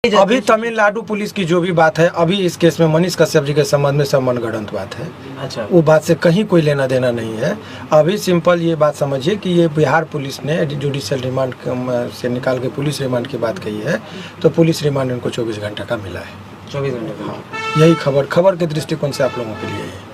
अभी तमिलनाडु पुलिस की जो भी बात है, अभी इस केस में मनीष कश्यप जी के संबंध में सब मनगढ़ंत बात है। अच्छा, वो बात से कहीं कोई लेना देना नहीं है। अभी सिंपल ये बात समझिए कि ये बिहार पुलिस ने जुडिशियल रिमांड से निकाल के पुलिस रिमांड की बात कही है, तो पुलिस रिमांड इनको 24 घंटे का मिला है। 24 घंटे का। यही खबर के दृष्टिकोण से आप लोगों के लिए है।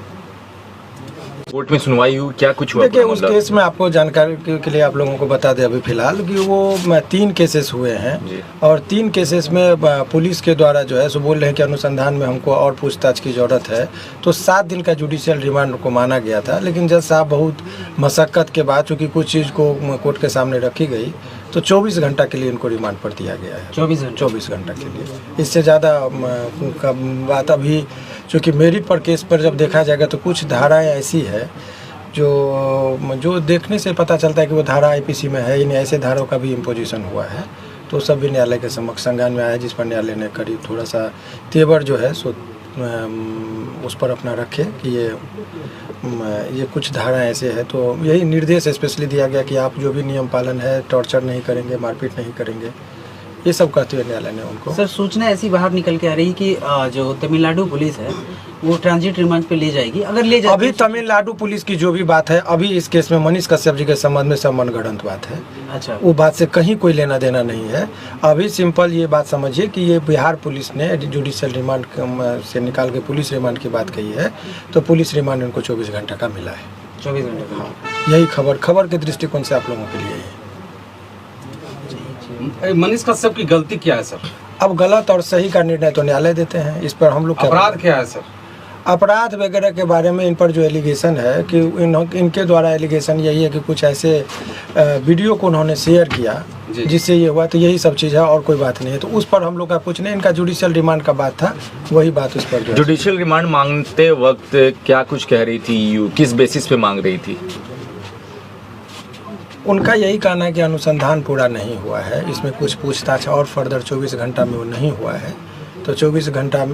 कोर्ट में सुनवाई हुई, क्या कुछ हुआ? देखिए, उस केस में आपको जानकारी के लिए आप लोगों को बता दें अभी फिलहाल कि वो 3 केसेस हुए हैं और 3 केसेस में पुलिस के द्वारा जो है सो बोल रहे हैं कि अनुसंधान में हमको और पूछताछ की ज़रूरत है। तो 7 दिन का जुडिशियल रिमांड को माना गया था, लेकिन जज साहब बहुत मशक्क़त के बाद चूँकि कुछ चीज़ को कोर्ट के सामने रखी गई तो 24 घंटा के लिए इनको रिमांड पर दिया गया है। 24 घंटा के लिए। इससे ज़्यादा का बात अभी चूँकि मेरिट पर केस पर जब देखा जाएगा तो कुछ धाराएं ऐसी है जो देखने से पता चलता है कि वो धारा आईपीसी में है ही नहीं। ऐसे धाराओं का भी इम्पोजिशन हुआ है, तो सब भी न्यायालय के समक्ष संज्ञान में आया, जिस पर न्यायालय ने करीब थोड़ा सा तेवर जो है सो उस पर अपना रखे कि ये कुछ धाराएं ऐसे है। तो यही निर्देश स्पेशली दिया गया कि आप जो भी नियम पालन है, टॉर्चर नहीं करेंगे, मारपीट नहीं करेंगे, ये सब कहते हुए न्यायालय ने उनको। सर, सूचना ऐसी बाहर निकल के आ रही कि जो तमिलनाडु पुलिस है वो ट्रांजिट रिमांड पे ले जाएगी, अगर ले जाएगी। अभी तमिलनाडु पुलिस की जो भी बात है, अभी इस केस में मनीष कश्यप जी के संबंध में सब मनगढ़ंत बात है। अच्छा, वो बात से कहीं कोई लेना देना नहीं है। अभी सिंपल ये बात समझिए कि ये बिहार पुलिस ने जुडिशियल रिमांड से निकाल के पुलिस रिमांड की बात कही है, तो पुलिस रिमांड इनको 24 घंटे का मिला है। 24 घंटे का। यही खबर के दृष्टिकोण से आप लोगों के लिए है। मनीष कश्यप की गलती क्या है सर? अब गलत और सही का निर्णय तो न्यायालय देते हैं, इस पर हम लोग अपराध क्या है सर? अपराध वगैरह के बारे में इन पर जो एलिगेशन है कि इनके द्वारा एलिगेशन यही है कि कुछ ऐसे वीडियो को उन्होंने शेयर किया जिससे ये हुआ, तो यही सब चीज़ है और कोई बात नहीं है। तो उस पर हम लोग का कुछ नहीं, इनका जुडिशियल रिमांड का बात था, वही बात उस पर जो जुडिशियल रिमांड मांगते वक्त क्या कुछ कह रही थी, किस बेसिस पे मांग रही थी? उनका यही कहना है कि अनुसंधान पूरा नहीं हुआ है, इसमें कुछ पूछताछ और फर्दर 24 घंटा में वो नहीं हुआ है, तो 24 घंटा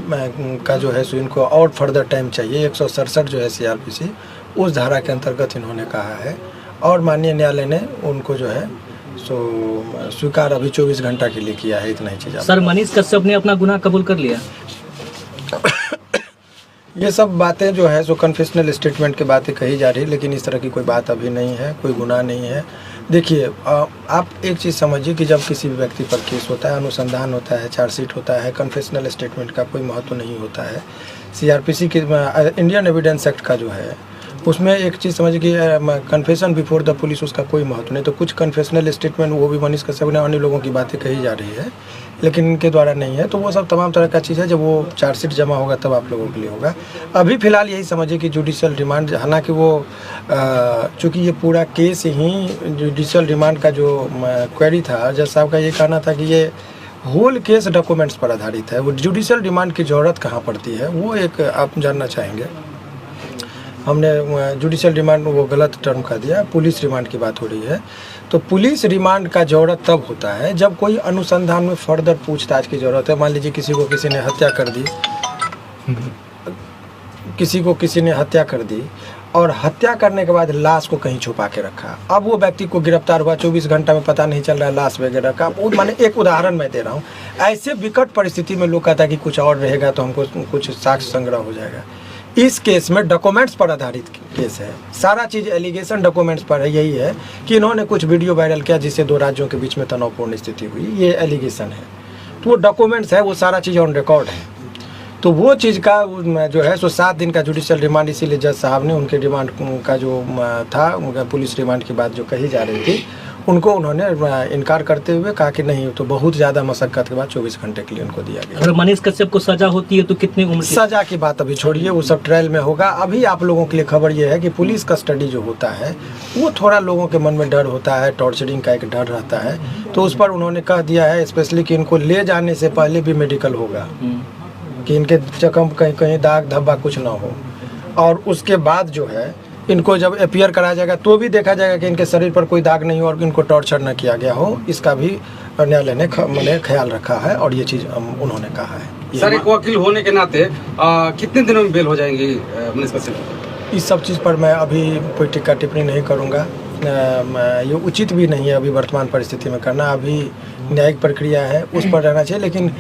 का जो है सो इनको और फर्दर टाइम चाहिए। 167 जो है CRPC उस धारा के अंतर्गत इन्होंने कहा है और माननीय न्यायालय ने उनको जो है सो स्वीकार अभी 24 घंटा के लिए किया है। इतना ही चीज़। सर, मनीष कश्यप ने अपना गुनाह कबूल कर लिया? ये सब बातें जो है सो कन्फेशनल स्टेटमेंट की बातें कही जा रही है, लेकिन इस तरह की कोई बात अभी नहीं है, कोई गुनाह नहीं है। देखिए, आप एक चीज़ समझिए कि जब किसी भी व्यक्ति पर केस होता है, अनुसंधान होता है, चार्जशीट होता है, कन्फेशनल स्टेटमेंट का कोई महत्व नहीं होता है। CRPC के इंडियन एविडेंस एक्ट का जो है उसमें एक चीज़ समझिए कि कन्फेशन बिफोर द पुलिस, उसका कोई महत्व नहीं। तो कुछ कन्फेशनल स्टेटमेंट वो भी मनीष कश्यप ने अन्य लोगों की बातें कही जा रही है, लेकिन इनके द्वारा नहीं है। तो वो सब तमाम तरह का चीज़ है, जब वो चार्जशीट जमा होगा तब आप लोगों के लिए होगा। अभी फ़िलहाल यही समझिए कि जुडिशियल रिमांड, हालांकि वो चूँकि ये पूरा केस ही जुडिशियल रिमांड का जो क्वेरी था, जज साहब का ये कहना था कि ये होल केस डॉक्यूमेंट्स पर आधारित है। वो जुडिशियल रिमांड की ज़रूरत कहाँ पड़ती है, वो एक आप जानना चाहेंगे। हमने जुडिशियल रिमांड वो गलत टर्म का दिया, पुलिस रिमांड की बात हो रही है। तो पुलिस रिमांड का ज़रूरत तब होता है जब कोई अनुसंधान में फर्दर पूछताछ की ज़रूरत है। मान लीजिए किसी ने हत्या कर दी, किसी ने हत्या कर दी और हत्या करने के बाद लाश को कहीं छुपा के रखा। अब वो व्यक्ति को गिरफ्तार हुआ, 24 घंटा में पता नहीं चल रहा है लाश वगैरह का। वो माने एक उदाहरण मैं दे रहा हूँ। ऐसे विकट परिस्थिति में लोग कहता है कि कुछ और रहेगा तो हमको कुछ साक्ष्य संग्रह हो जाएगा। इस केस में डॉक्यूमेंट्स पर आधारित केस है, सारा चीज़ एलिगेशन डॉक्यूमेंट्स पर है। यही है कि इन्होंने कुछ वीडियो वायरल किया जिससे 2 राज्यों के बीच में तनावपूर्ण स्थिति हुई, ये एलिगेशन है। तो वो डॉक्यूमेंट्स है, वो सारा चीज़ ऑन रिकॉर्ड है। तो वो चीज़ का जो है सो 7 दिन का जुडिशियल रिमांड, इसीलिए जज साहब ने उनके रिमांड का जो था, पुलिस रिमांड की बात जो कही जा रही थी, उनको उन्होंने इनकार करते हुए कहा कि नहीं, तो बहुत ज़्यादा मशक्क़त के बाद 24 घंटे के लिए उनको दिया गया। अगर मनीष कश्यप को सजा होती है तो कितनी उम्र की? सजा की बात अभी छोड़िए, वो सब ट्रायल में होगा। अभी आप लोगों के लिए खबर ये है कि पुलिस कस्टडी जो होता है वो थोड़ा लोगों के मन में डर होता है, टॉर्चरिंग का एक डर रहता है। तो उस पर उन्होंने कह दिया है स्पेशली कि इनको ले जाने से पहले भी मेडिकल होगा, कि इनके जख्म कहीं दाग धब्बा कुछ ना हो, और उसके बाद जो है इनको जब अपियर कराया जाएगा तो भी देखा जाएगा कि इनके शरीर पर कोई दाग नहीं हो और इनको टॉर्चर न किया गया हो। इसका भी न्यायालय ने ख्याल रखा है और ये चीज़ उन्होंने कहा है। सर, एक वकील होने के नाते कितने दिनों में बेल हो जाएंगी मनीष कश्यप? इस सब चीज़ पर मैं अभी कोई टिप्पणी नहीं करूँगा, ये उचित भी नहीं है अभी वर्तमान परिस्थिति में करना। अभी न्यायिक प्रक्रिया है, उस पर रहना चाहिए। लेकिन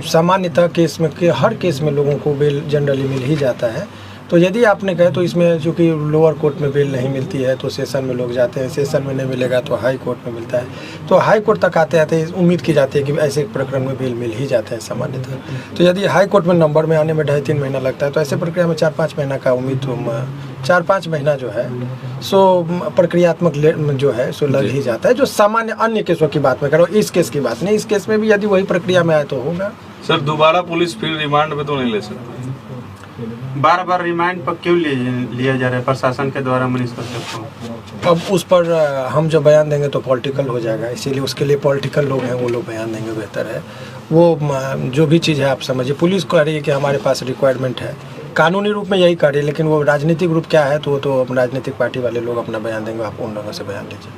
सामान्यतः केस में हर केस में लोगों को बेल जनरली मिल ही जाता है। तो यदि आपने कहे तो इसमें चूँकि लोअर कोर्ट में बेल नहीं मिलती है तो सेशन में लोग जाते हैं, सेशन में नहीं मिलेगा तो हाई कोर्ट में मिलता है। तो हाई कोर्ट तक आते आते उम्मीद की जाती है कि ऐसे प्रकरण में बेल मिल ही जाता है सामान्यतः। तो यदि हाई कोर्ट में नंबर में आने में 2.5-3 महीना लगता है तो ऐसे प्रक्रिया में 4-5 महीना का उम्मीद तो 4-5 महीना जो है सो प्रक्रियात्मक जो है सो लग ही जाता है। जो सामान्य अन्य केसों की बात में करो, इस केस की बात नहीं। इस केस में भी यदि वही प्रक्रिया में आए तो होगा। सर दोबारा पुलिस फिर रिमांड पे तो नहीं ले सकती? बार बार रिमांड पर क्यों लिया जा रहा है प्रशासन के द्वारा मनीष कश्यप को? अब उस पर हम जब बयान देंगे तो पॉलिटिकल हो जाएगा, इसीलिए उसके लिए पॉलिटिकल लोग हैं, वो लोग बयान देंगे बेहतर है। वो जो भी चीज़ है आप समझिए, पुलिस कह रही है कि हमारे पास रिक्वायरमेंट है, कानूनी रूप में यही कर रही है। लेकिन वो राजनीतिक रूप क्या है तो वो तो राजनीतिक पार्टी वाले लोग अपना बयान देंगे, आप उन लोगों से बयान लीजिए।